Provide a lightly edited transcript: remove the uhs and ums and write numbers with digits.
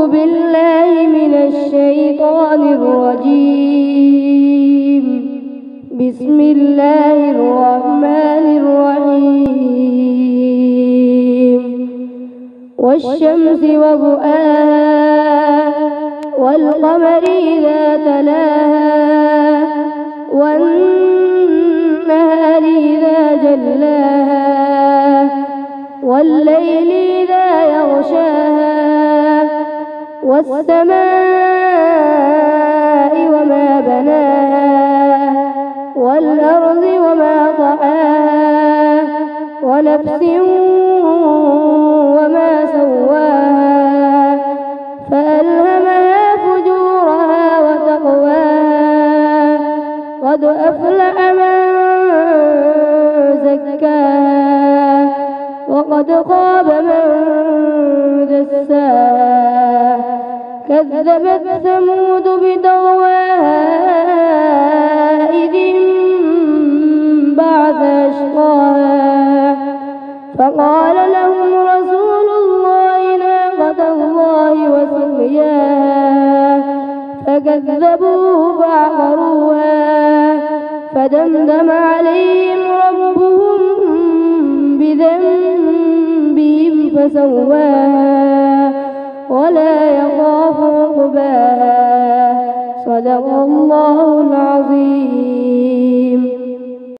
أعوذ بالله من الشيطان الرجيم. بسم الله الرحمن الرحيم. والشمس وضحاها والقمر إذا تلاها والنهار إذا جلاها والليل إذا يغشاها والسماء وما بناها والأرض وما طحاها ونفس وما سواها فألهمها فجورها وتقواها قد أفلح من زكاها وقد خاب من دساها كذبت ثمود بطغواها إذ انبعث أشقاها فقال لهم رسول الله ناقة الله وسقياها فكذبوه فعقروها فدمدم عليهم ربهم بذنبهم فسواها ولا يخاف عقباها. صدق الله العظيم.